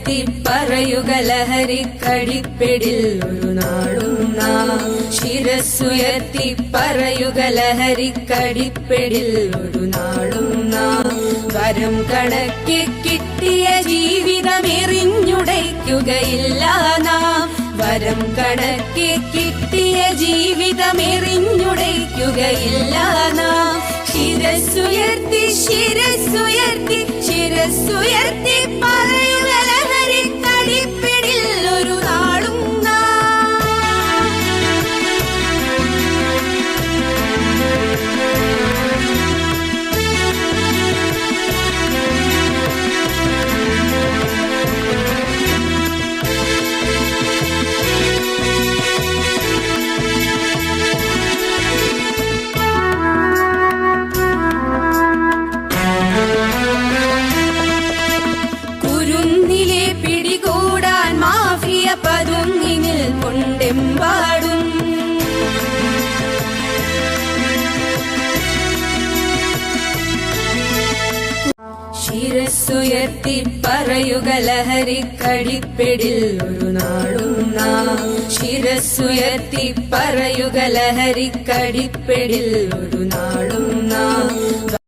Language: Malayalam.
ശിരസ്സുയർത്തി പറയുക ലഹരിക്കടിപ്പിടിൽ ഒരു നാളും നാം. ശിരസ്സുയർത്തി പറയുക ലഹരിക്കടിപ്പിടിൽ ഒരു നാളും നാം. വരം കണക്കെ കിട്ടിയ ജീവിതമെറിഞ്ഞുടയ്ക്കുകയില്ല നാം. വരം കണക്കെ കിട്ടിയ ജീവിതമെറിഞ്ഞുടയ്ക്കുകയില്ല നാം. ശിരസ്സുയർത്തി ശിരസ്സുയർത്തി ശിരസ്സുയർത്തി പറയുക ലഹരിക്കടിപ്പിടിൽ ഒരു നാളും പതുങ്ങിനിൽ കൊണ്ടെമ്പാടും. ശിരസ്സുയർത്തി പറയുക ലഹരിക്കടിപ്പിടിൽ ഒരു നാളും നാം. ശിരസ്സുയർത്തി പറയുക ലഹരിക്കടിപ്പിടിൽ ഒരു നാളും നാം.